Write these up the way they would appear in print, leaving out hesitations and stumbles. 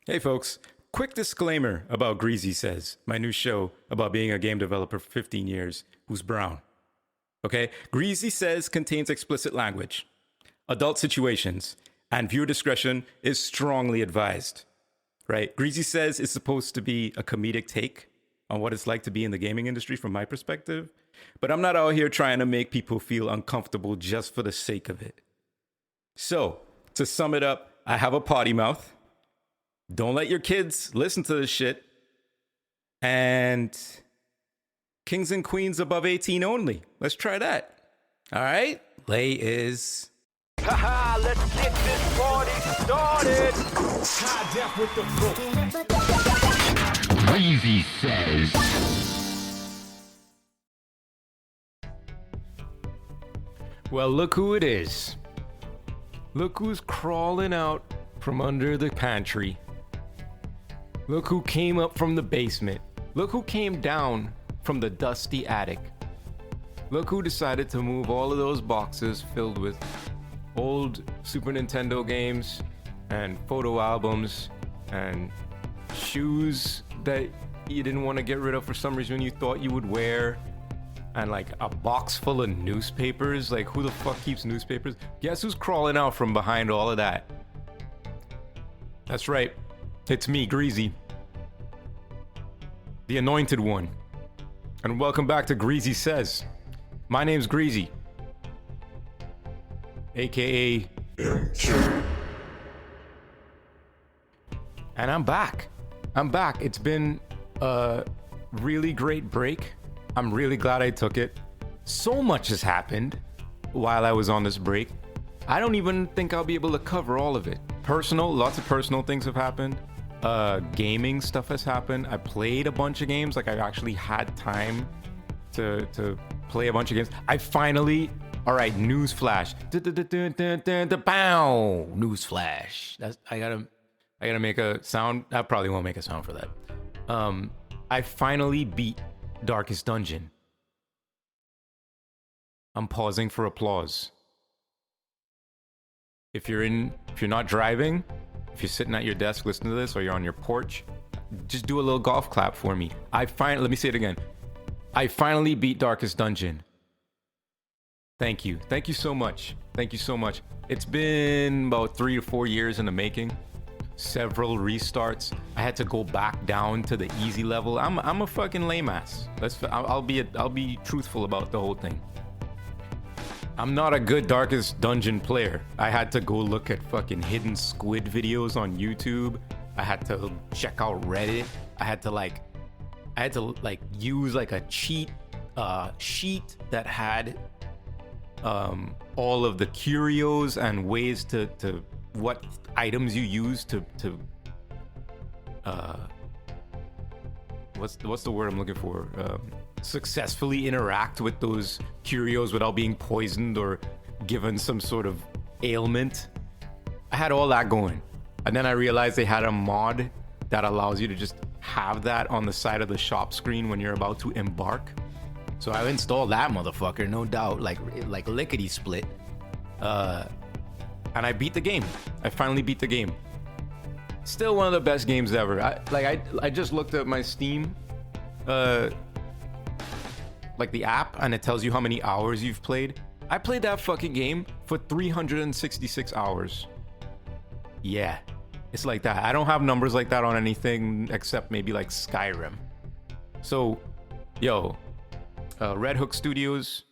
Hey folks, quick disclaimer about Greasy Says, my new show about being a game developer for 15 years who's brown. Okay, Greasy Says contains explicit language, adult situations, and viewer discretion is strongly advised. Right? Greasy Says is supposed to be a comedic take on what it's like to be in the gaming industry from my perspective, but I'm not out here trying to make people feel uncomfortable just for the sake of it. So, to sum it up, I have a potty mouth. Don't let your kids listen to this shit. And kings and queens above 18 only. Let's try that. All right? Lay is... Haha, let's get this party started. High def with the book. Greasy Says. Well, look who it is. Look who's crawling out from under the pantry. Look who came up from the basement. Look who came down from the dusty attic. Look who decided to move all of those boxes filled with old Super Nintendo games and photo albums and shoes that you didn't want to get rid of for some reason you thought you would wear, and like a box full of newspapers. Like, who the fuck keeps newspapers? Guess who's crawling out from behind all of that? That's right. It's me, Greasy, the anointed one. And welcome back to Greasy Says. My name's Greasy, aka M-Cue. And I'm back. It's been a really great break. I'm really glad I took it. So much has happened while I was on this break. I don't even think I'll be able to cover all of it. Lots of personal things have happened. Gaming stuff has happened. I played a bunch of games. Like, I actually had time to play a bunch of games. I finally, all right, newsflash. Bow, newsflash. I gotta make a sound. I probably won't make a sound for that. I finally beat Darkest Dungeon. I'm pausing for applause. If you're not driving, if you're sitting at your desk listening to this, or you're on your porch, just do a little golf clap for me. Let me say it again. I finally beat Darkest Dungeon. Thank you. Thank you so much. It's been about 3 to 4 years in the making. Several restarts. I had to go back down to the easy level. I'm a fucking lame ass. I'll be truthful about the whole thing. I'm not a good Darkest Dungeon player. I had to go look at fucking hidden squid videos on YouTube. I had to check out Reddit. I had to use like a cheat sheet that had all of the curios and ways to what items you use to what's the word I'm looking for? Successfully interact with those curios without being poisoned or given some sort of ailment. I had all that going. And then I realized they had a mod that allows you to just have that on the side of the shop screen when you're about to embark. So I installed that motherfucker, no doubt, like lickety split. And I beat the game. I finally beat the game. Still one of the best games ever. I just looked at my Steam, like the app, and it tells you how many hours you've played. I played that fucking game for 366 hours. Yeah, it's like that. I don't have numbers like that on anything except maybe like Skyrim. So, yo, Red Hook Studios,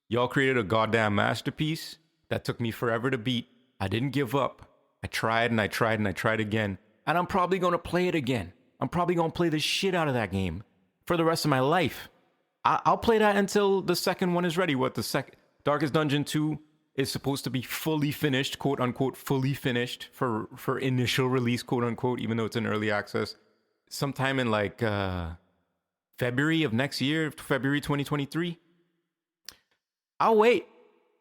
y'all created a goddamn masterpiece that took me forever to beat. I didn't give up. I tried and I tried and I tried again. And I'm probably going to play it again. I'm probably going to play the shit out of that game for the rest of my life. I'll play that until the second one is ready. Darkest Dungeon 2 is supposed to be fully finished, quote unquote, fully finished for initial release, quote unquote, even though it's in early access, sometime in like February of next year, February 2023. I'll wait.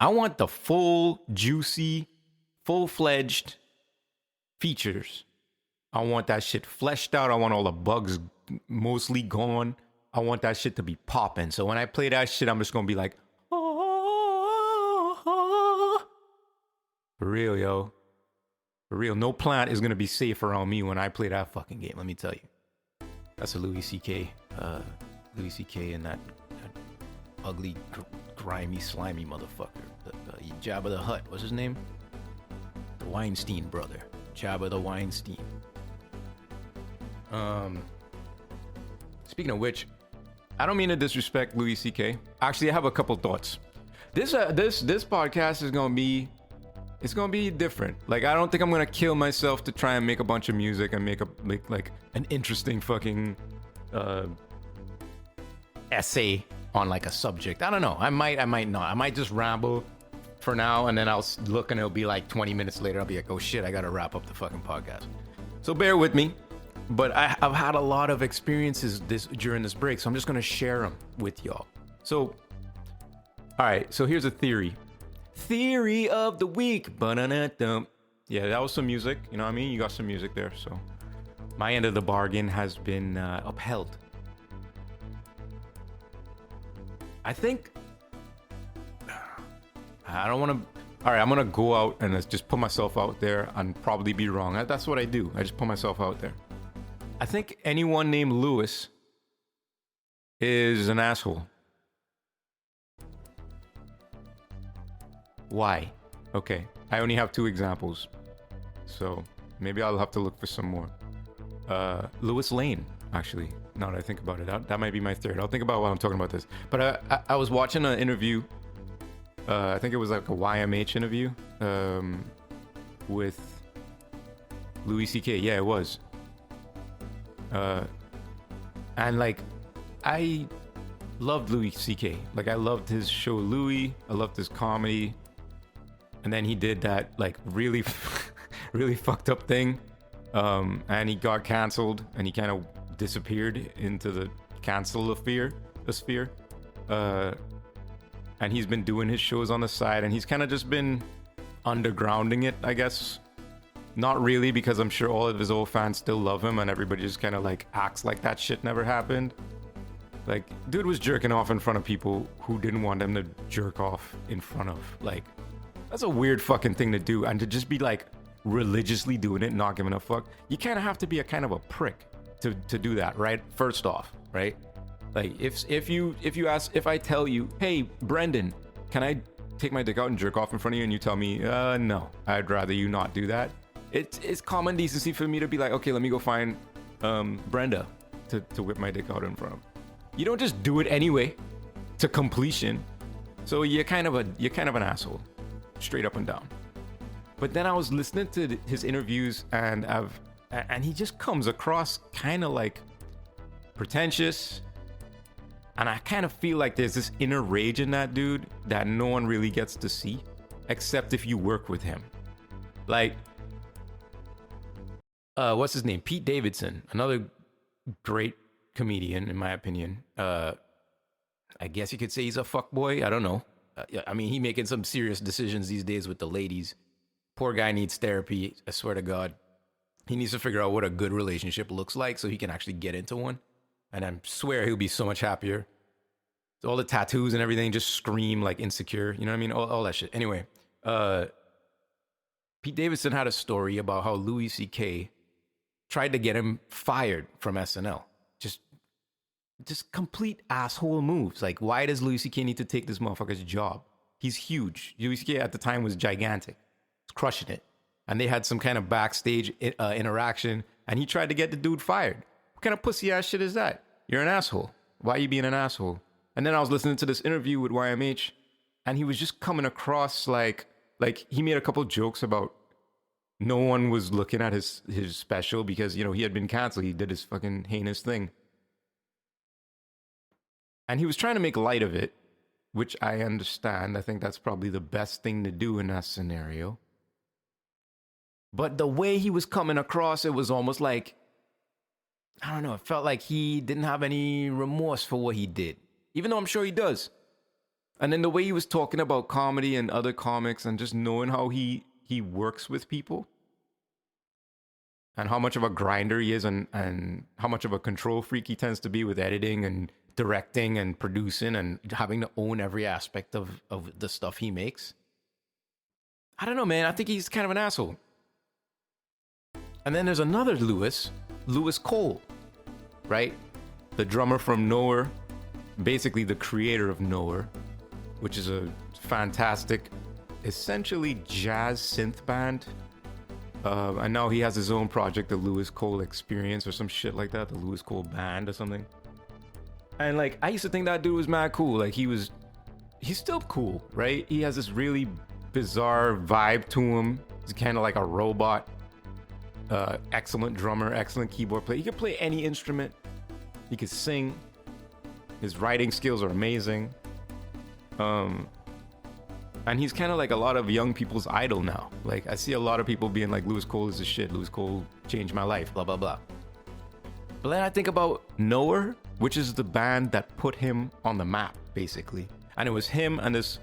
I want the full, juicy, full-fledged features. I want that shit fleshed out. I want all the bugs mostly gone. I want that shit to be popping. So when I play that shit, I'm just gonna be like, oh, for real, yo. For real, no plant is gonna be safe around me when I play that fucking game. Let me tell you. That's a Louis C.K. Louis C.K. and that ugly, grimy, slimy motherfucker. The Jabba the Hutt. What's his name? The Weinstein brother. Jabba the Weinstein. Speaking of which, I don't mean to disrespect Louis C.K. Actually, I have a couple thoughts. This podcast is gonna be, it's gonna be different. Like, I don't think I'm gonna kill myself to try and make a bunch of music and make like an interesting fucking essay on like a subject. I don't know. I might not. I might just ramble for now, and then I'll look and it'll be like 20 minutes later. I'll be like, oh shit, I gotta wrap up the fucking podcast. So bear with me. But I've had a lot of experiences during this break, so I'm just gonna share them with y'all. So, all right. So here's a theory. Theory of the week. Ba-da-da-dum. Yeah, that was some music. You know what I mean? You got some music there. So my end of the bargain has been upheld. I think I don't want to. All right, I'm gonna go out and just put myself out there and probably be wrong. That's what I do. I just put myself out there. I think anyone named Lewis is an asshole. Why? Okay, I only have 2 examples, so maybe I'll have to look for some more. Lewis Lane, actually, now that I think about it, that might be my third. I'll think about while I'm talking about this. But I was watching an interview, I think it was like a YMH interview, with Louis C.K. Yeah, it was. And like, I loved Louis C.K. Like, I loved his show Louis. I loved his comedy. And then he did that like really, really fucked up thing. And he got canceled and he kind of disappeared into the cancel sphere. And he's been doing his shows on the side and he's kind of just been undergrounding it, I guess. Not really, because I'm sure all of his old fans still love him and everybody just kind of like acts like that shit never happened. Like, dude was jerking off in front of people who didn't want him to jerk off in front of. Like, that's a weird fucking thing to do. And to just be like religiously doing it, not giving a fuck. You kind of have to be a kind of a prick to do that, right? First off, right? Like, if I tell you, hey, Brendan, can I take my dick out and jerk off in front of you? And you tell me, no, I'd rather you not do that. It's common decency for me to be like, okay, let me go find Brenda to whip my dick out in front of. You don't just do it anyway to completion. So you're kind of an asshole, straight up and down. But then I was listening to his interviews and he just comes across kind of like pretentious. And I kind of feel like there's this inner rage in that dude that no one really gets to see, except if you work with him. Like, what's his name? Pete Davidson, another great comedian, in my opinion. I guess you could say he's a fuckboy. I don't know. I mean, he making some serious decisions these days with the ladies. Poor guy needs therapy. I swear to God. He needs to figure out what a good relationship looks like so he can actually get into one. And I swear he'll be so much happier. So all the tattoos and everything just scream like insecure. You know what I mean? All that shit. Anyway, Pete Davidson had a story about how Louis C.K. tried to get him fired from SNL. Just complete asshole moves. Like, why does Louis C.K. need to take this motherfucker's job? He's huge. Louis C.K. at the time was gigantic. He's crushing it. And they had some kind of backstage interaction, and he tried to get the dude fired. What kind of pussy ass shit is that? You're an asshole. Why are you being an asshole? And then I was listening to this interview with YMH, and he was just coming across like he made a couple jokes about no one was looking at his special because, you know, he had been canceled. He did his fucking heinous thing. And he was trying to make light of it, which I understand. I think that's probably the best thing to do in that scenario. But the way he was coming across, it was almost like, I don't know, it felt like he didn't have any remorse for what he did, even though I'm sure he does. And then the way he was talking about comedy and other comics and just knowing how he works with people and how much of a grinder he is and how much of a control freak he tends to be with editing and directing and producing and having to own every aspect of the stuff he makes. I don't know, man. I think he's kind of an asshole. And then there's another Lewis Cole, right? The drummer from Nowhere, basically the creator of Nowhere, which is a fantastic, essentially jazz synth band. And now he has his own project, the Lewis Cole Experience or some shit like that, the Lewis Cole Band or something. And like, I used to think that dude was mad cool. Like he's still cool, right? He has this really bizarre vibe to him. He's kind of like a robot. Excellent drummer, excellent keyboard player. He can play any instrument. He can sing. His writing skills are amazing. And he's kind of like a lot of young people's idol now. Like, I see a lot of people being like, Lewis Cole is the shit. Lewis Cole changed my life, blah, blah, blah. But then I think about Nowhere, which is the band that put him on the map, basically. And it was him and this,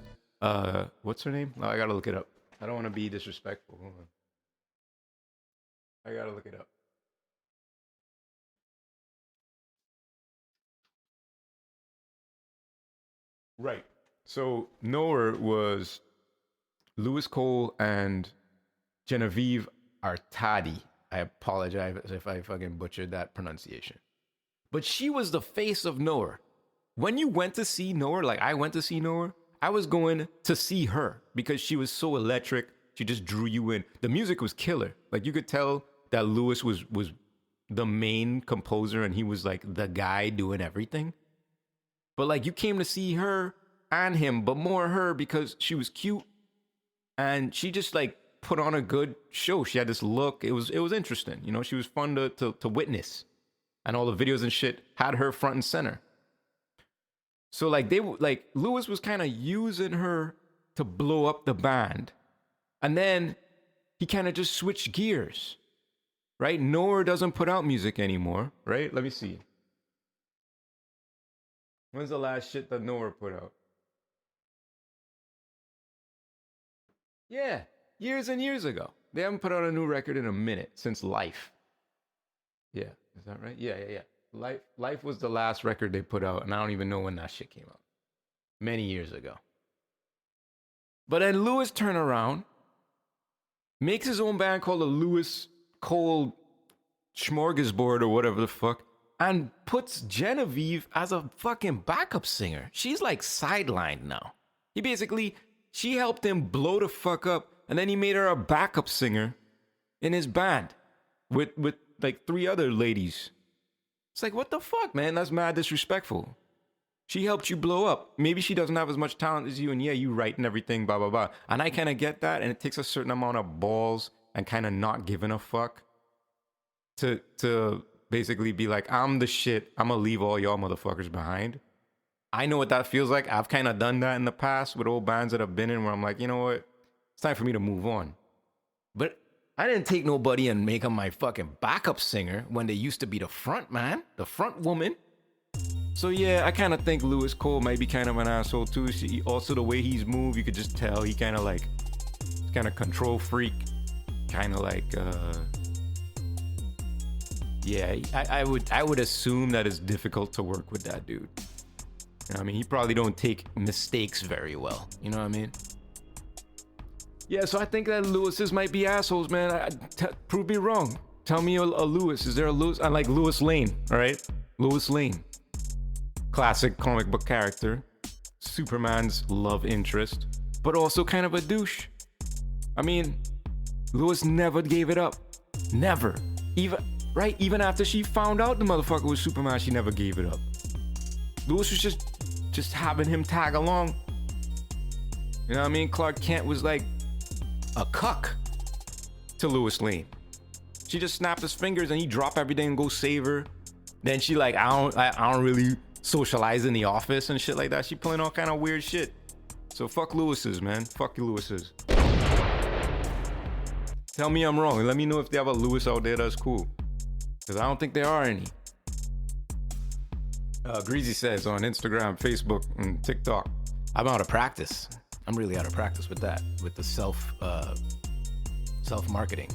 what's her name? Oh, I gotta look it up. I don't want to be disrespectful. Hold on. I gotta look it up. Right. So Nowhere was Lewis Cole and Genevieve Artadi. I apologize if I fucking butchered that pronunciation. But she was the face of Nowhere. When you went to see Nowhere, like I went to see Nowhere, I was going to see her because she was so electric. She just drew you in. The music was killer. Like you could tell that Lewis was the main composer and he was like the guy doing everything. But like you came to see her and him, but more her because she was cute and she just like put on a good show. She had this look. It was interesting. You know, she was fun to witness. And all the videos and shit had her front and center. So like Lewis was kind of using her to blow up the band. And then he kind of just switched gears. Right? Nowhere doesn't put out music anymore, right? Let me see. When's the last shit that Nowhere put out? Yeah, years and years ago. They haven't put out a new record in a minute since Life. Yeah, is that right? Yeah. Life was the last record they put out, and I don't even know when that shit came out. Many years ago. But then Lewis turned around, makes his own band called the Lewis Cole Smorgasbord or whatever the fuck, and puts Genevieve as a fucking backup singer. She's like sidelined now. She helped him blow the fuck up, and then he made her a backup singer in his band with like 3 other ladies. It's like, what the fuck, man? That's mad disrespectful. She helped you blow up. Maybe she doesn't have as much talent as you, and yeah, you write and everything, blah, blah, blah. And I kind of get that, and it takes a certain amount of balls and kind of not giving a fuck to basically be like, I'm the shit. I'm going to leave all y'all motherfuckers behind. I know what that feels like. I've kind of done that in the past with old bands that I've been in where I'm like, you know what? It's time for me to move on. But I didn't take nobody and make them my fucking backup singer when they used to be the front man, the front woman. So yeah, I kind of think Lewis Cole might be kind of an asshole too. Also, the way he's moved, you could just tell he kind of control freak, kind of like, yeah. I would assume that it's difficult to work with that dude. You know what I mean? He probably don't take mistakes very well. You know what I mean? Yeah, so I think that Lewises might be assholes, man. Prove me wrong. Tell me a Lewis. Is there a Lewis? I like Lewis Lane, all right? Lewis Lane. Classic comic book character. Superman's love interest. But also kind of a douche. I mean, Lewis never gave it up. Never. Even after she found out the motherfucker was Superman, she never gave it up. Lewis was just having him tag along. You know what I mean? Clark Kent was like a cuck to Lewis Lane. She just snapped his fingers and he dropped everything and go save her. Then she like, I don't really socialize in the office and shit like that. She playing all kind of weird shit. So fuck Lewises, man. Fuck you, Lewises. Tell me I'm wrong. Let me know if they have a Lewis out there that's cool. Because I don't think there are any. Greasy says on Instagram, Facebook, and TikTok, I'm out of practice. I'm really out of practice with that, with the self-marketing.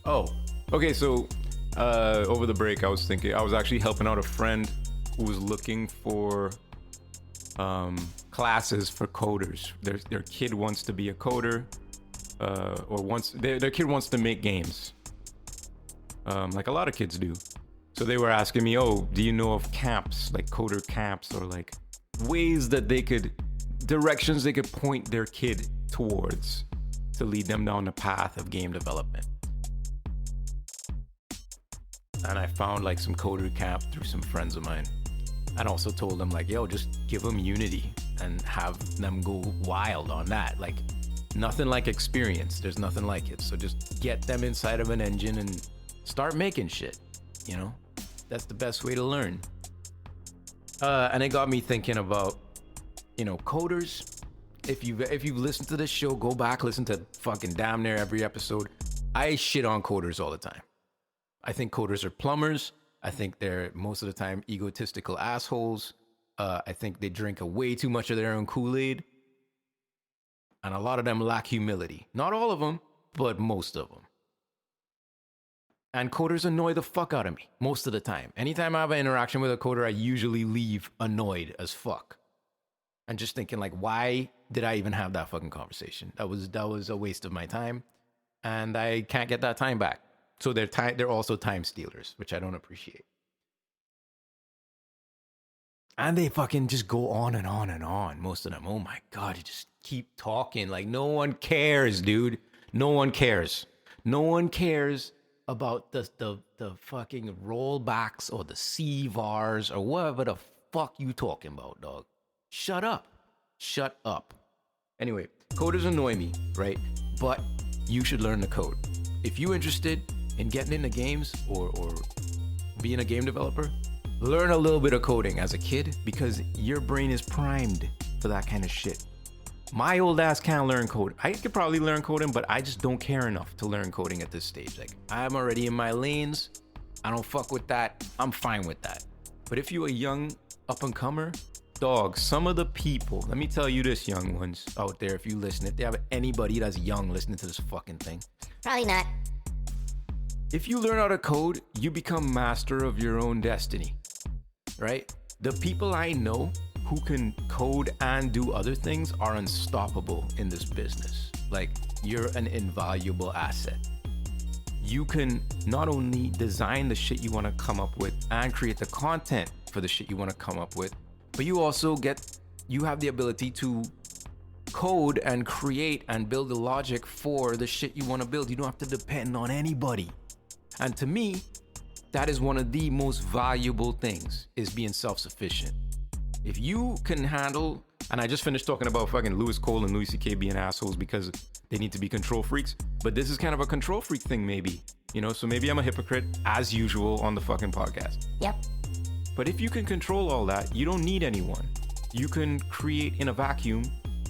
Oh, okay, so over the break, I was actually helping out a friend who was looking for classes for coders. Their kid wants to be a coder, or wants their kid wants to make games, like a lot of kids do. So they were asking me, oh, do you know of camps, like coder camps, or like ways that directions they could point their kid towards to lead them down the path of game development. And I found like some coder camp through some friends of mine, and also told them like, yo, just give them Unity and have them go wild on that. Like, nothing like experience. There's nothing like it. So just get them inside of an engine and start making shit, you know? That's the best way to learn. And it got me thinking about, you know, coders. If you've listened to this show, go back, listen to fucking damn near every episode. I shit on coders all the time. I think coders are plumbers. I think they're most of the time egotistical assholes. I think they drink way too much of their own Kool-Aid. And a lot of them lack humility. Not all of them, but most of them. And coders annoy the fuck out of me most of the time. Anytime I have an interaction with a coder, I usually leave annoyed as fuck. And just thinking like, why did I even have that fucking conversation? That was a waste of my time. And I can't get that time back. So they're also time stealers, which I don't appreciate. And they fucking just go on and on and on. Most of them, oh my God, you just keep talking. Like, no one cares, dude. No one cares. No one cares about the fucking rollbacks or the CVARs or whatever the fuck you talking about, dog. Shut up. Shut up. Anyway, coders annoy me, right? But you should learn the code. If you're interested in getting into games or being a game developer, learn a little bit of coding as a kid because your brain is primed for that kind of shit. My old ass can't learn code. I could probably learn coding, but I just don't care enough to learn coding at this stage. Like, I'm already in my lanes. I don't fuck with that. I'm fine with that. But if you're a young up-and-comer, dog, some of the people, let me tell you this, young ones out there, if you listen, if they have anybody that's young listening to this fucking thing. Probably not. If you learn how to code, you become master of your own destiny, right? The people I know who can code and do other things are unstoppable in this business. Like, you're an invaluable asset. You can not only design the shit you want to come up with and create the content for the shit you want to come up with, but you have the ability to code and create and build the logic for the shit you want to build. You don't have to depend on anybody. And to me, that is one of the most valuable things, is being self-sufficient. If you can handle, and I just finished talking about fucking Louis Cole and Louis C.K. being assholes because they need to be control freaks, but this is kind of a control freak thing maybe, you know, so maybe I'm a hypocrite as usual on the fucking podcast. Yep. But if you can control all that, you don't need anyone. You can create in a vacuum.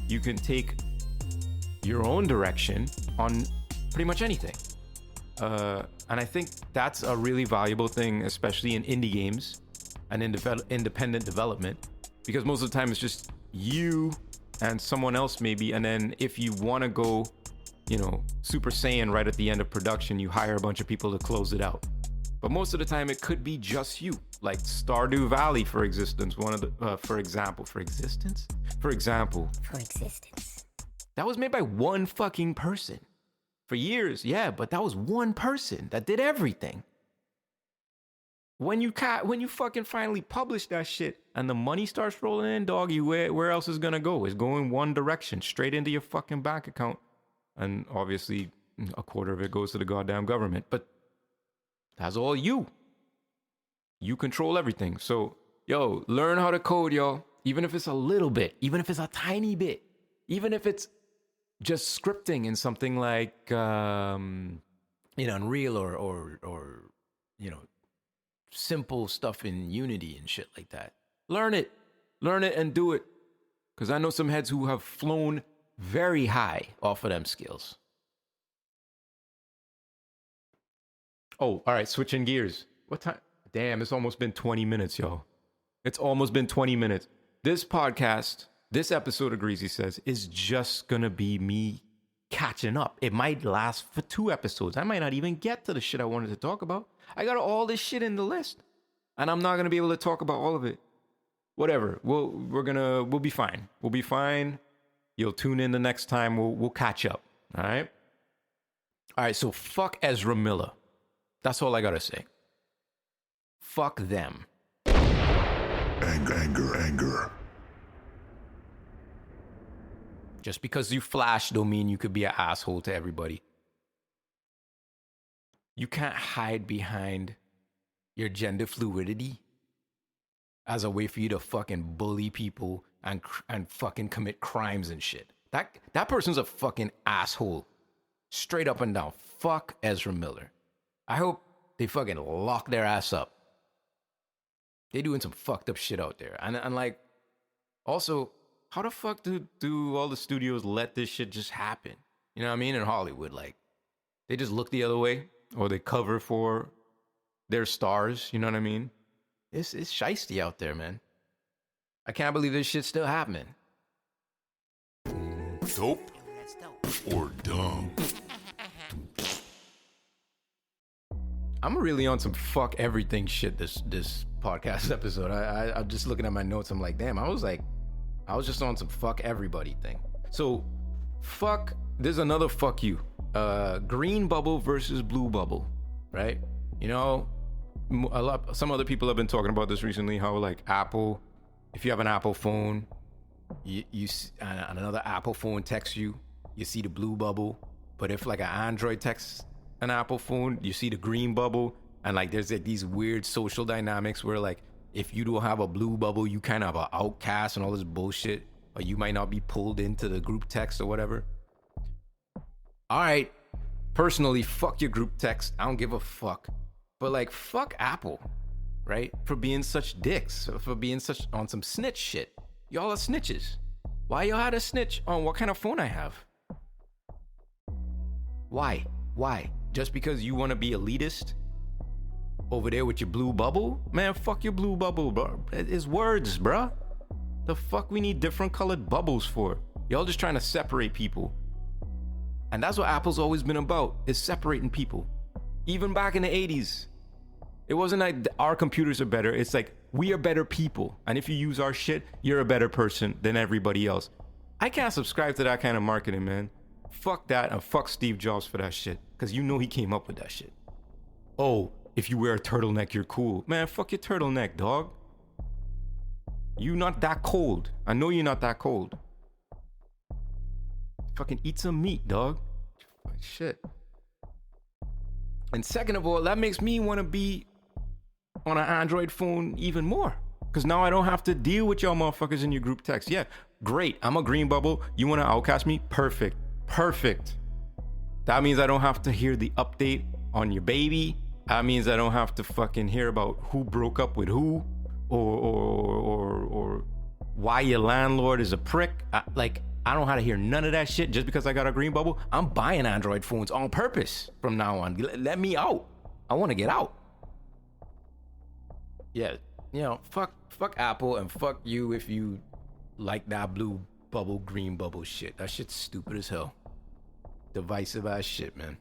You can take your own direction on pretty much anything. And I think that's a really valuable thing, especially in indie games and in independent development, because most of the time it's just you and someone else maybe. And then if you want to go, you know, Super Saiyan right at the end of production, you hire a bunch of people to close it out. But most of the time it could be just you, like Stardew Valley, for existence. For example, that was made by one fucking person for years. Yeah, but that was one person that did everything. When you fucking finally publish that shit and the money starts rolling in, doggy, where else is gonna go? It's going one direction, straight into your fucking bank account. And obviously a quarter of it goes to the goddamn government. But that's all you. You control everything. So, yo, learn how to code, y'all. Even if it's a little bit, even if it's a tiny bit, even if it's just scripting in something like, Unreal or simple stuff in Unity and shit like that. Learn it and do it. Because I know some heads who have flown very high off of them skills. Oh, all right, switching gears. What time? Damn, it's almost been 20 minutes, y'all. It's almost been 20 minutes. This podcast, this episode of Greasy Says, is just gonna be me catching up. It might last for 2 episodes. I might not even get to the shit I wanted to talk about. I got all this shit in the list, and I'm not gonna be able to talk about all of it. Whatever. We'll be fine. We'll be fine. You'll tune in the next time. We'll catch up. All right. All right, so fuck Ezra Miller. That's all I gotta say. Fuck them. Anger. Just because you flash don't mean you could be an asshole to everybody. You can't hide behind your gender fluidity as a way for you to fucking bully people and fucking commit crimes and shit. That person's a fucking asshole. Straight up and down. Fuck Ezra Miller. I hope they fucking lock their ass up. They doing some fucked up shit out there. And like, also, how the fuck do all the studios let this shit just happen? You know what I mean? In Hollywood, like, they just look the other way or they cover for their stars. You know what I mean? It's shiesty out there, man. I can't believe this shit's still happening. Dope or dumb? I'm really on some fuck everything shit this podcast episode. I'm just looking at my notes. I'm like, damn, I was just on some fuck everybody thing. So, there's another fuck you. Green bubble versus blue bubble, right? You know, some other people have been talking about this recently, how like Apple, if you have an Apple phone, you and another Apple phone texts you, you see the blue bubble. But if like an Android texts an Apple phone, you see the green bubble. And like there's like these weird social dynamics where like if you don't have a blue bubble, you kind of have an outcast and all this bullshit, or you might not be pulled into the group text or whatever. All right, personally, fuck your group text. I don't give a fuck. But like, fuck Apple, right? For being such dicks, for being such on some snitch shit. Y'all are snitches. Why y'all had a snitch on what kind of phone I have? Why? Just because you want to be elitist? Over there with your blue bubble? Man, fuck your blue bubble, bro. It's words, bro. The fuck we need different colored bubbles for? Y'all just trying to separate people. And that's what Apple's always been about, is separating people. Even back in the 80s. It wasn't like our computers are better. It's like, we are better people. And if you use our shit, you're a better person than everybody else. I can't subscribe to that kind of marketing, man. Fuck that, and fuck Steve Jobs for that shit. Because you know he came up with that shit. Oh, if you wear a turtleneck, you're cool. Man, fuck your turtleneck, dog. You not that cold. I know you're not that cold. Fucking eat some meat, dog. Shit. And second of all, that makes me want to be on an Android phone even more. Because now I don't have to deal with y'all motherfuckers in your group text. Yeah, great. I'm a green bubble. You want to outcast me? Perfect. That means I don't have to hear the update on your baby. That means I don't have to fucking hear about who broke up with who or why your landlord is a prick. I don't know how to hear none of that shit just because I got a green bubble. I'm buying Android phones on purpose from now on. Let me out. I want to get out. Yeah, you know, fuck Apple and fuck you if you like that blue bubble, green bubble shit. That shit's stupid as hell. Divisive ass shit, man.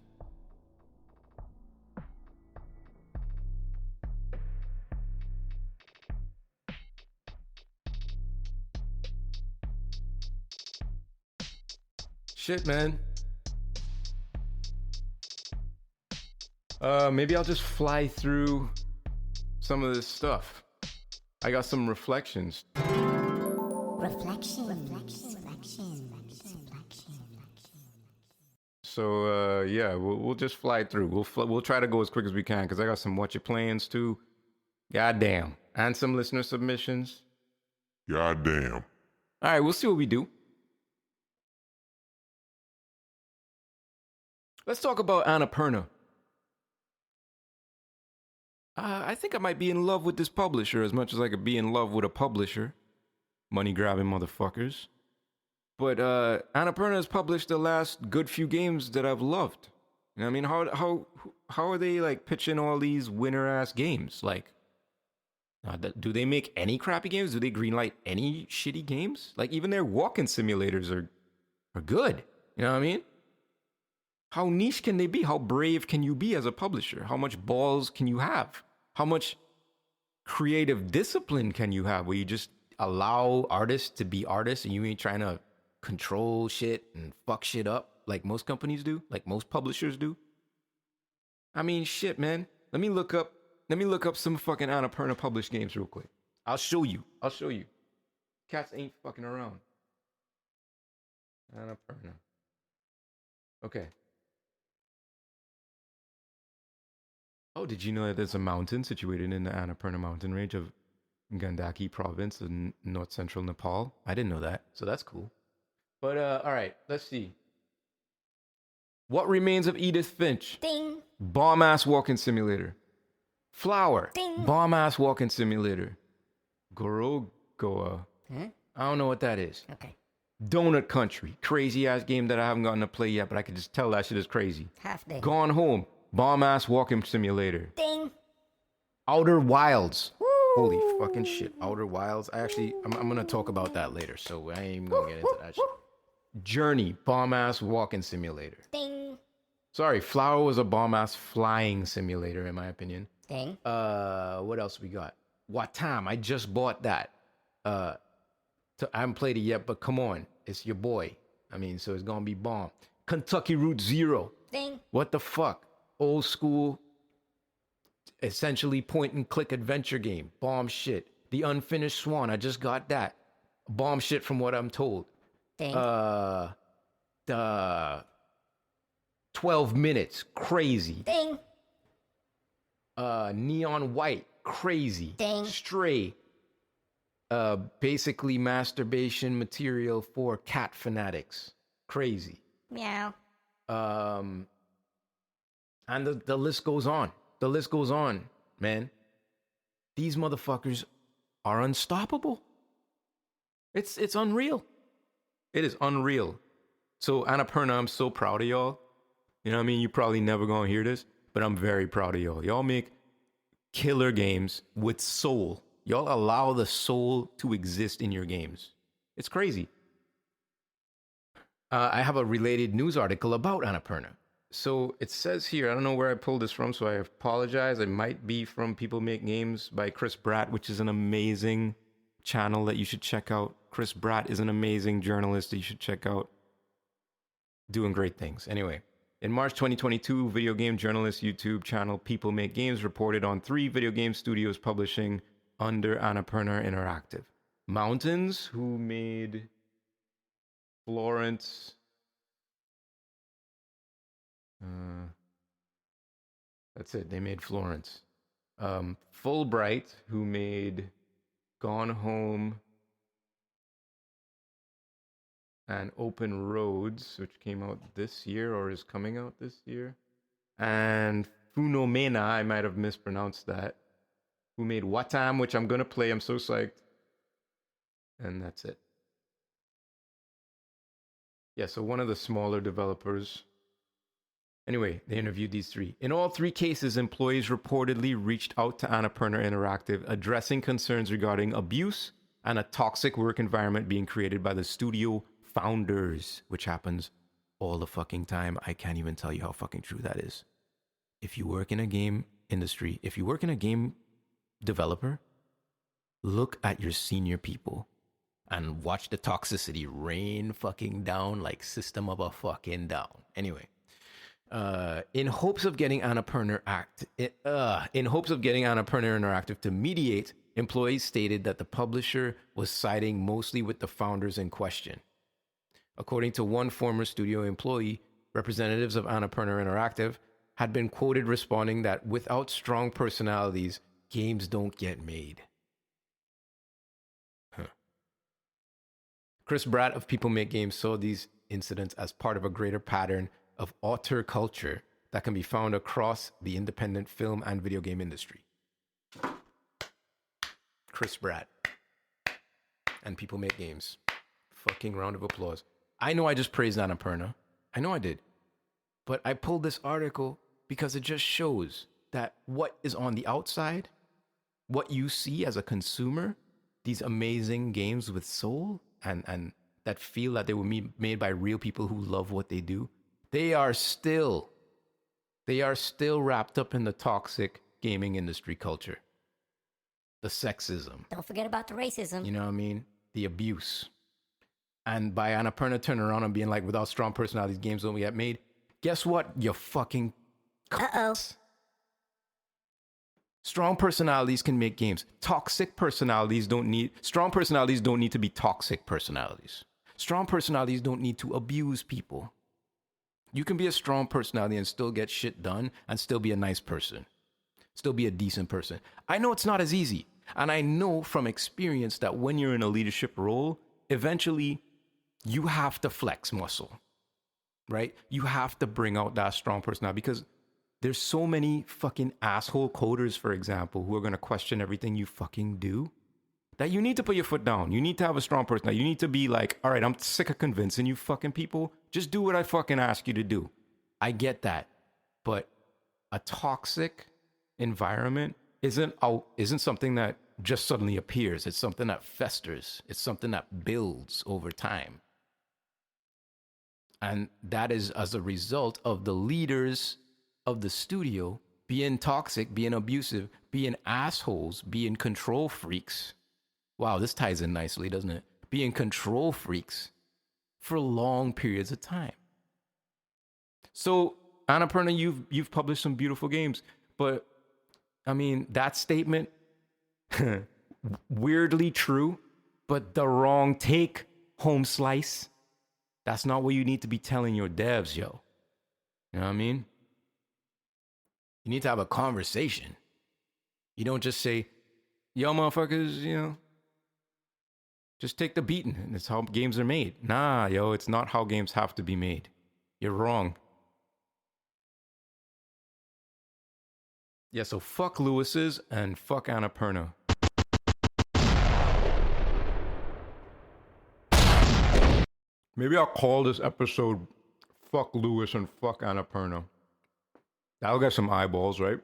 Shit, man. Maybe I'll just fly through some of this stuff. I got some reflections. So yeah, we'll just fly through. We'll try to go as quick as we can because I got some Whatcha plans too. Goddamn, and some listener submissions. Goddamn. All right, we'll see what we do. Let's talk about Annapurna. I think I might be in love with this publisher as much as I could be in love with a publisher. Money-grabbing motherfuckers. But Annapurna has published the last good few games that I've loved. You know what I mean? How are they like pitching all these winner-ass games? Like, do they make any crappy games? Do they greenlight any shitty games? Like, even their walking simulators are good. You know what I mean? How niche can they be? How brave can you be as a publisher? How much balls can you have? How much creative discipline can you have where you just allow artists to be artists and you ain't trying to control shit and fuck shit up like most companies do, like most publishers do? I mean, shit, man. Let me look up some fucking Annapurna published games real quick. I'll show you. Cats ain't fucking around. Annapurna. Okay. Oh, did you know that there's a mountain situated in the Annapurna mountain range of Gandaki province in north central Nepal? I didn't know that, so that's cool. But all right, let's see. What remains of Edith Finch? Ding. Bomb ass walking simulator. Flower. Ding. Bomb ass walking simulator. Gorogoa. Huh? I don't know what that is. Okay. Donut Country. Crazy ass game that I haven't gotten to play yet, but I can just tell that shit is crazy. Half day. Gone Home. Bomb ass walking simulator. Ding. Outer Wilds. Woo. Holy fucking shit. Outer Wilds. I'm gonna talk about that later, so I ain't even gonna get into that shit. Journey. Bomb ass walking simulator. Ding. Sorry, Flower was a bomb ass flying simulator, in my opinion. Ding. What else we got? Whatcha. I just bought that. I haven't played it yet, but come on. It's your boy. I mean, so it's gonna be bomb. Kentucky Route Zero. Ding. What the fuck? Old school, essentially point and click adventure game. Bomb shit. The Unfinished Swan. I just got that. Bomb shit from what I'm told. Ding. The 12 minutes. Crazy. Ding. Neon White. Crazy. Ding. Stray. Basically masturbation material for cat fanatics. Crazy. Meow. And the list goes on. The list goes on, man. These motherfuckers are unstoppable. It's unreal. It is unreal. So Annapurna, I'm so proud of y'all. You know what I mean? You probably never gonna hear this, but I'm very proud of y'all. Y'all make killer games with soul. Y'all allow the soul to exist in your games. It's crazy. I have a related news article about Annapurna. So it says here, I don't know where I pulled this from, so I apologize. It might be from People Make Games by Chris Bratt, which is an amazing channel that you should check out. Chris Bratt is an amazing journalist that you should check out. Doing great things. Anyway, in March 2022, video game journalist YouTube channel People Make Games reported on 3 video game studios publishing under Annapurna Interactive. Mountains, who made Florence. That's it. They made Florence. Fulbright, who made Gone Home and Open Roads, which came out this year or is coming out this year. And Funomena, I might have mispronounced that, who made Whatcha, which I'm going to play. I'm so psyched. And that's it. Yeah, so one of the smaller developers. Anyway, they interviewed these 3. In all 3 cases, employees reportedly reached out to Annapurna Interactive, addressing concerns regarding abuse and a toxic work environment being created by the studio founders, which happens all the fucking time. I can't even tell you how fucking true that is. If you work in a game industry, if you work in a game developer, look at your senior people and watch the toxicity rain fucking down like System of a fucking Down. Anyway. In hopes of getting Annapurna Interactive to mediate, employees stated that the publisher was siding mostly with the founders in question. According to one former studio employee, representatives of Annapurna Interactive had been quoted responding that without strong personalities, games don't get made. Chris Bratt of People Make Games saw these incidents as part of a greater pattern of auteur culture that can be found across the independent film and video game industry. Chris Bratt and People Make Games. Fucking round of applause. I know I just praised Annapurna. I know I did. But I pulled this article because it just shows that what is on the outside, what you see as a consumer, these amazing games with soul and that feel that they were made by real people who love what they do, they are still wrapped up in the toxic gaming industry culture. The sexism. Don't forget about the racism. You know what I mean? The abuse. And by Annapurna turning around and being like, without strong personalities, games don't get made. Guess what? You fucking Uh-oh. Strong personalities can make games. Strong personalities don't need to be toxic personalities. Strong personalities don't need to abuse people. You can be a strong personality and still get shit done and still be a nice person. Still be a decent person. I know it's not as easy. And I know from experience that when you're in a leadership role, eventually you have to flex muscle, right? You have to bring out that strong personality because there's so many fucking asshole coders, for example, who are going to question everything you fucking do that you need to put your foot down. You need to have a strong personality. You need to be like, all right, I'm sick of convincing you fucking people. Just do what I fucking ask you to do. I get that. But a toxic environment isn't something that just suddenly appears. It's something that festers. It's something that builds over time. And that is as a result of the leaders of the studio being toxic, being abusive, being assholes, being control freaks. Wow, this ties in nicely, doesn't it? Being control freaks for long periods of time. So, Annapurna, you've published some beautiful games, but I mean, that statement, weirdly true, but the wrong take, home slice. That's not what you need to be telling your devs, yo. You know what I mean? You need to have a conversation. You don't just say, yo, motherfuckers, you know, just take the beating. And it's how games are made. Nah, yo, it's not how games have to be made. You're wrong. Yeah, so fuck Lewis's and fuck Annapurna. Maybe I'll call this episode Fuck Lewis and Fuck Annapurna. That'll get some eyeballs, right?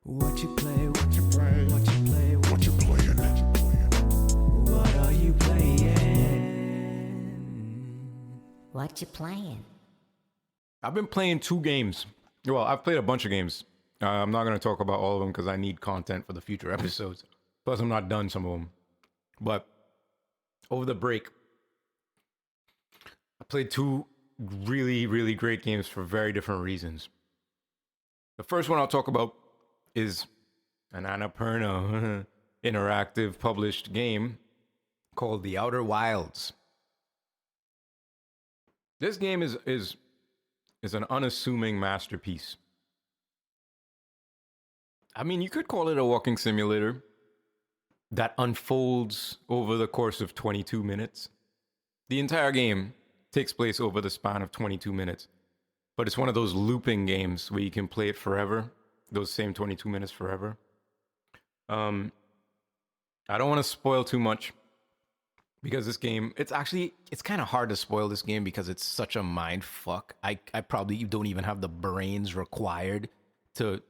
What you play, what you play, what you play, what you playing, what are you playing? What you playing? I've been playing 2 games. Well, I've played a bunch of games. I'm not going to talk about all of them because I need content for the future episodes. Plus, I'm not done some of them. But over the break, I played 2 really, really great games for very different reasons. The first one I'll talk about is an Annapurna Interactive published game called The Outer Wilds. This game is an unassuming masterpiece. I mean, you could call it a walking simulator that unfolds over the course of 22 minutes. The entire game takes place over the span of 22 minutes. But it's one of those looping games where you can play it forever, those same 22 minutes forever. I don't want to spoil too much because this game, it's kind of hard to spoil this game because it's such a mind fuck. I probably don't even have the brains required to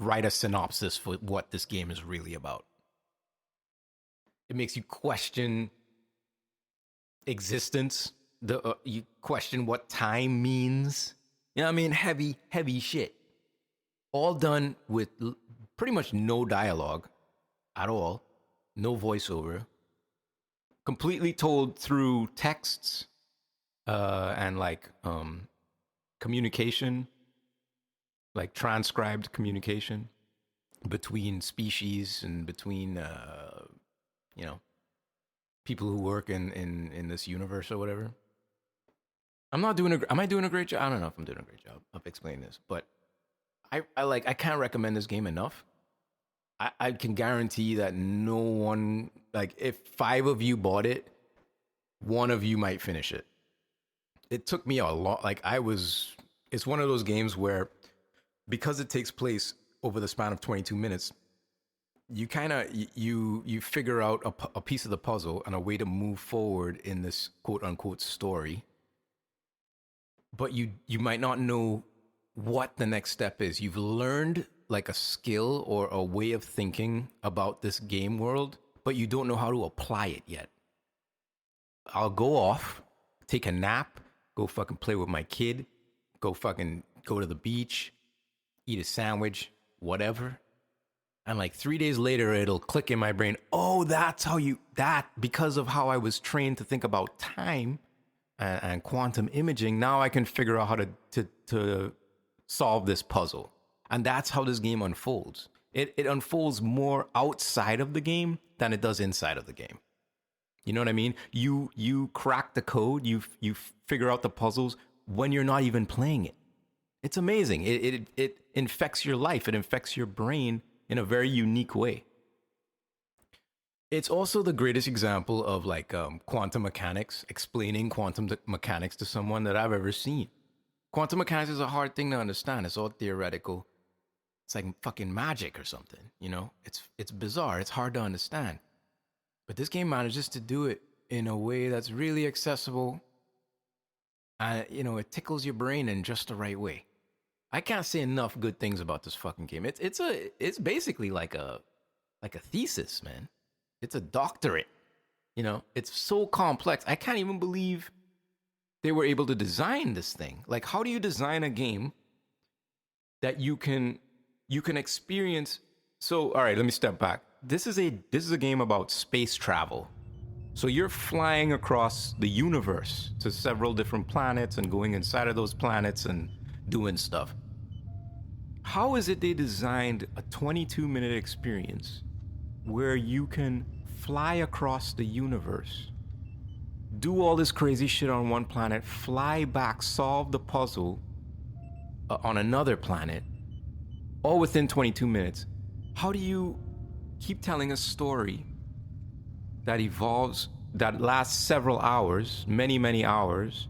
write a synopsis for what this game is really about. It makes you question existence. You question what time means. You know what I mean? Heavy shit. All done with pretty much no dialogue at all. No voiceover. Completely told through texts and communication, like transcribed communication between species and between people who work in this universe or whatever. Am I doing a great job? I don't know if I'm doing a great job of explaining this, but I can't recommend this game enough. I can guarantee that no one, like, if 5 of you bought it, 1 of you might finish it. It took me a lot. It's one of those games where, because it takes place over the span of 22 minutes, you kind of, you figure out a piece of the puzzle and a way to move forward in this quote unquote story. But you might not know what the next step is. You've learned like a skill or a way of thinking about this game world, but you don't know how to apply it yet. I'll go off, take a nap, go fucking play with my kid, go to the beach, eat a sandwich, whatever. And like 3 days later, it'll click in my brain. Oh, that's how because of how I was trained to think about time and quantum imaging, now I can figure out how to solve this puzzle. And that's how this game unfolds. It unfolds more outside of the game than it does inside of the game. You know what I mean? You crack the code, you figure out the puzzles when you're not even playing it. It's amazing. It infects your life. It infects your brain in a very unique way. It's also the greatest example of like quantum mechanics, explaining quantum mechanics to someone that I've ever seen. Quantum mechanics is a hard thing to understand. It's all theoretical. It's like fucking magic or something, you know? It's bizarre. It's hard to understand. But this game manages to do it in a way that's really accessible. And, you know, it tickles your brain in just the right way. I can't say enough good things about this fucking game. It's basically like a thesis, man. It's a doctorate. You know, it's so complex. I can't even believe they were able to design this thing. Like, how do you design a game that you can experience? So, all right, let me step back. This is a game about space travel. So you're flying across the universe to several different planets and going inside of those planets and doing stuff. How is it they designed a 22-minute experience where you can fly across the universe, do all this crazy shit on one planet, fly back, solve the puzzle on another planet, all within 22 minutes? How do you keep telling a story that evolves, that lasts several hours, many hours,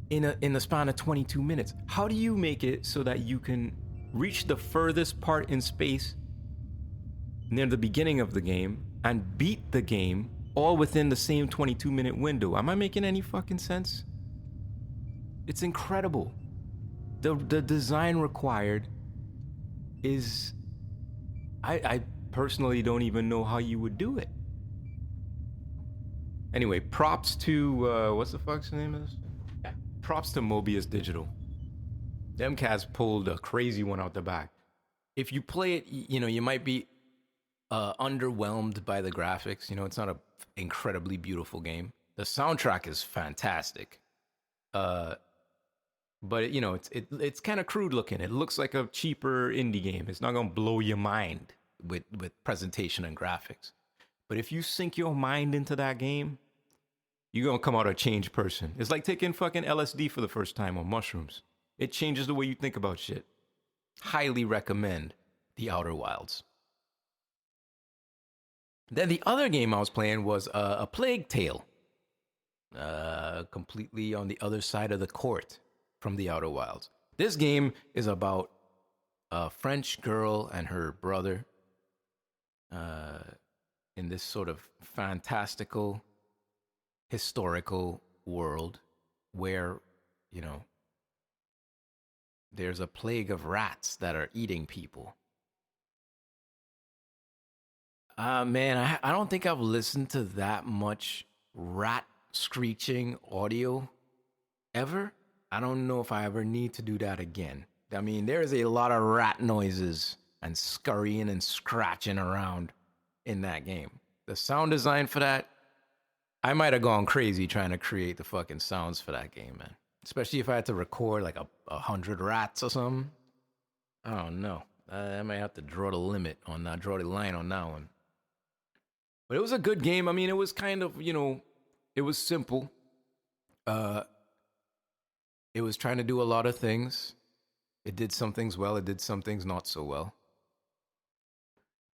in the span of 22 minutes? How do you make it so that you can reach the furthest part in space near the beginning of the game and beat the game all within the same 22-minute window? Am I making any fucking sense? It's incredible. The design required is, I personally don't even know how you would do it. Anyway, props to, what's the fuck's name of this? Yeah. Props to Mobius Digital. Them cats pulled a crazy one out the back. If you play it, you know, you might be underwhelmed by the graphics. You know, it's not an incredibly beautiful game. The soundtrack is fantastic. But, you know, it's kind of crude looking. It looks like a cheaper indie game. It's not going to blow your mind with presentation and graphics. But if you sink your mind into that game, you're going to come out a changed person. It's like taking fucking LSD for the first time on mushrooms. It changes the way you think about shit. Highly recommend The Outer Wilds. Then the other game I was playing was a Plague Tale. Completely on the other side of the court from The Outer Wilds. This game is about a French girl and her brother in this sort of fantastical, historical world where, you know, there's a plague of rats that are eating people. Man, I don't think I've listened to that much rat screeching audio ever. I don't know if I ever need to do that again. I mean, there's a lot of rat noises and scurrying and scratching around in that game. The sound design for that, I might have gone crazy trying to create the fucking sounds for that game, man. Especially if I had to record like 100 rats or something. I don't know. I might have to draw the line on that one. But it was a good game. I mean, it was kind of, you know, it was simple. It was trying to do a lot of things. It did some things well. It did some things not so well.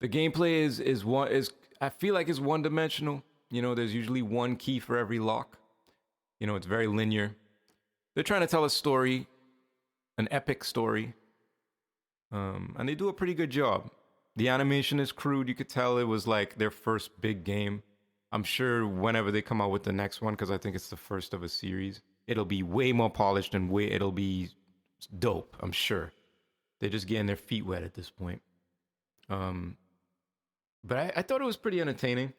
The gameplay is I feel like it's one dimensional. You know, there's usually one key for every lock. You know, it's very linear. They're trying to tell a story, an epic story. And they do a pretty good job. The animation is crude. You could tell it was like their first big game. I'm sure whenever they come out with the next one, because I think it's the first of a series, it'll be way more polished and it'll be dope, I'm sure. They're just getting their feet wet at this point. But I thought it was pretty entertaining.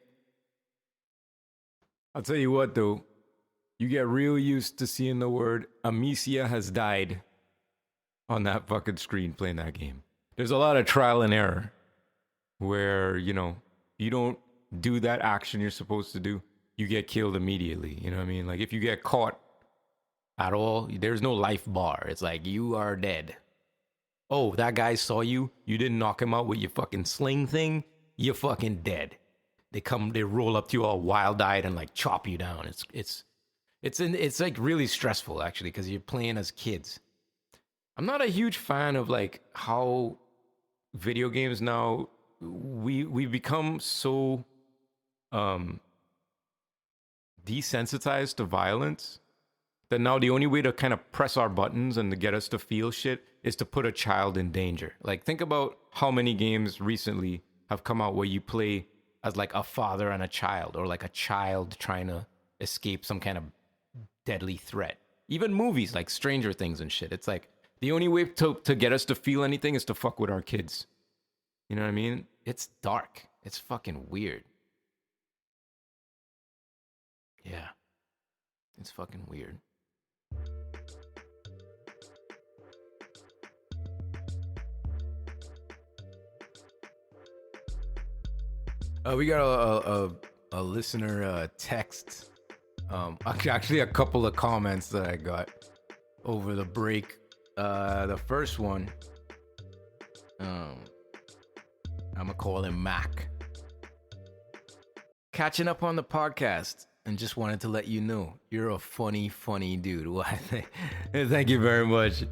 I'll tell you what, though. You get real used to seeing the word Amicia has died on that fucking screen playing that game. There's a lot of trial and error where, you know, you don't do that action you're supposed to do, you get killed immediately. You know what I mean? Like, if you get caught at all, there's no life bar. It's like, you are dead. Oh, that guy saw you. You didn't knock him out with your fucking sling thing. You're fucking dead. They roll up to you all wild-eyed and like chop you down. It's like really stressful actually because you're playing as kids. I'm not a huge fan of like how video games now we become so desensitized to violence that now the only way to kind of press our buttons and to get us to feel shit is to put a child in danger. Like, think about how many games recently have come out where you play as like a father and a child, or like a child trying to escape some kind of deadly threat. Even movies like Stranger Things and shit. It's like the only way to get us to feel anything is to fuck with our kids. You know what I mean? It's dark. It's fucking weird. Yeah. It's fucking weird. We got a listener text. Actually, a couple of comments that I got over the break. The first one, I'm gonna call him Mac. Catching up on the podcast and just wanted to let you know you're a funny dude. Why? Thank you very much.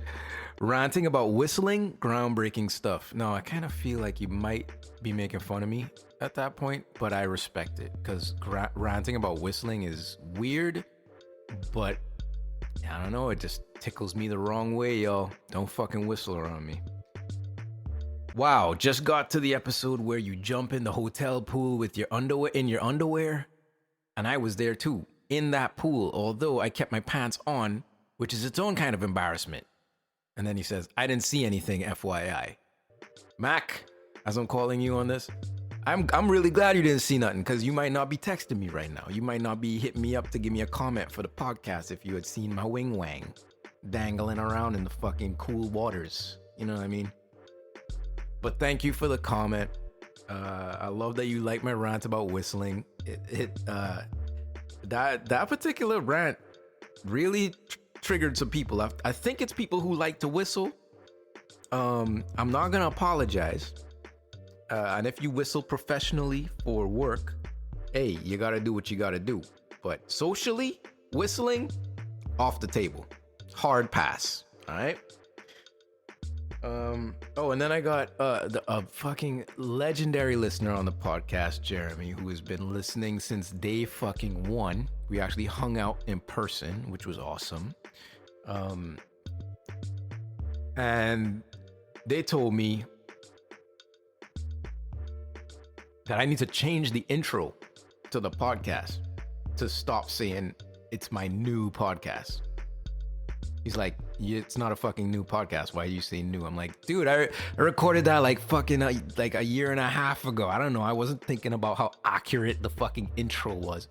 Ranting about whistling, groundbreaking stuff. No, I kind of feel like you might be making fun of me at that point, but I respect it because ranting about whistling is weird, but I don't know, it just tickles me the wrong way, y'all. Don't fucking whistle around me. Wow, just got to the episode where you jump in the hotel pool with your underwear, and I was there too, in that pool, although I kept my pants on, which is its own kind of embarrassment. And then he says, I didn't see anything, FYI. Mac, as I'm calling you on this, I'm really glad you didn't see nothing, because you might not be texting me right now. You might not be hitting me up to give me a comment for the podcast if you had seen my wing wang dangling around in the fucking cool waters. You know what I mean? But thank you for the comment. I love that you like my rant about whistling. That particular rant really triggered some people. I think it's people who like to whistle. I'm not gonna apologize. And if you whistle professionally for work, hey, you gotta do what you gotta do. But socially, whistling, off the table. Hard pass. All right. Oh, and then I got a fucking legendary listener on the podcast, Jeremy, who has been listening since day fucking one. We actually hung out in person, which was awesome. And they told me that I need to change the intro to the podcast to stop saying it's my new podcast. He's like, it's not a fucking new podcast. Why do you say new? I'm like, dude, I recorded that like fucking like a year and a half ago. I don't know. I wasn't thinking about how accurate the fucking intro was.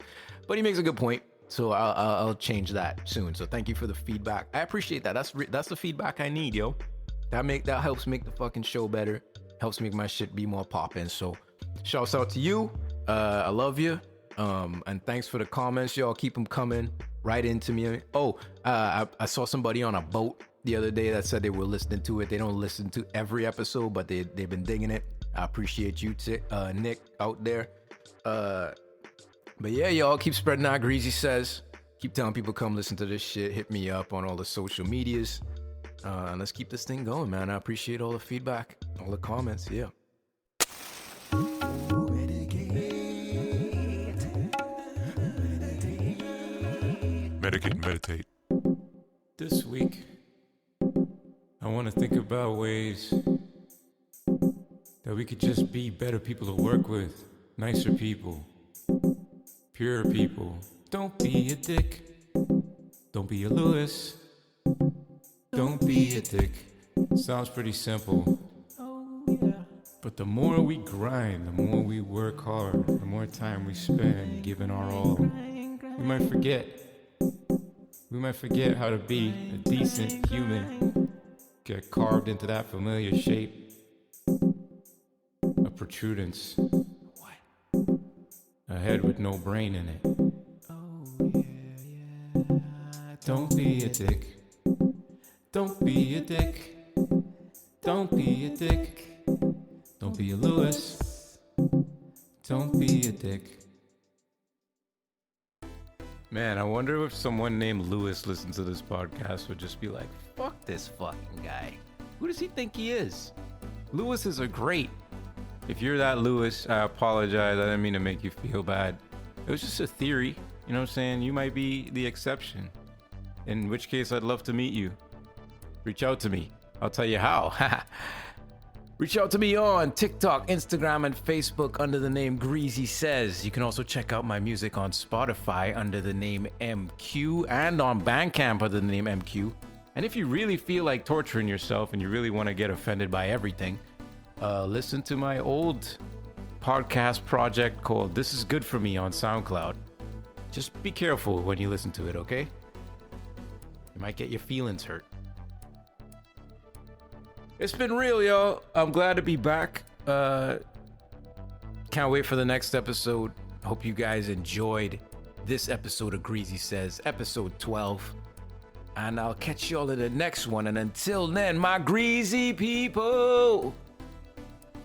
But he makes a good point. So I'll change that soon. So thank you for the feedback. I appreciate that. That's the feedback I need, yo. That helps make the fucking show better. Helps make my shit be more poppin'. So shouts out to you. I love you. And thanks for the comments, y'all. Keep them coming right into me. Oh, I saw somebody on a boat the other day that said they were listening to it. They don't listen to every episode, but they've been digging it. I appreciate you, Nick, out there. But yeah, y'all keep spreading out. Greasy says, keep telling people come listen to this shit. Hit me up on all the social medias. And let's keep this thing going, man. I appreciate all the feedback, all the comments. Yeah. Medicate, meditate. This week, I want to think about ways that we could just be better people to work with, nicer people, pure people. Don't be a dick. Don't be a Lewis. Don't be a dick. Sounds pretty simple. But the more we grind, the more we work hard, the more time we spend giving our all, we might forget. We might forget how to be a decent human. Get carved into that familiar shape. A protrudence. A head with no brain in it. Don't be a dick. Don't be a dick. Don't be a dick. Don't be a Lewis. Don't be a dick. Man, I wonder if someone named Lewis listens to this podcast would just be like, fuck this fucking guy. Who does he think he is? Lewises are great. If you're that Lewis, I apologize. I didn't mean to make you feel bad. It was just a theory. You know what I'm saying? You might be the exception. In which case, I'd love to meet you. Reach out to me. I'll tell you how. Reach out to me on TikTok, Instagram, and Facebook under the name Greasy Says. You can also check out my music on Spotify under the name M-Cue and on Bandcamp under the name M-Cue. And if you really feel like torturing yourself and you really want to get offended by everything, listen to my old podcast project called This Is Good For Me on SoundCloud. Just be careful when you listen to it, okay? You might get your feelings hurt. It's been real, y'all. I'm glad to be back. Can't wait for the next episode. Hope you guys enjoyed this episode of Greasy Says, episode 12. And I'll catch y'all in the next one. And until then, my greasy people,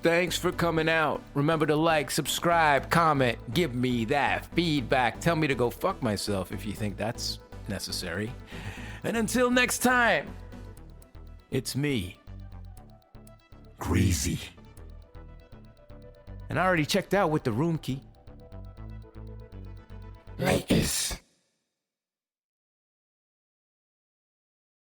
thanks for coming out. Remember to like, subscribe, comment, give me that feedback. Tell me to go fuck myself if you think that's necessary. And until next time, it's me, Greasy. And I already checked out with the room key. Lakers.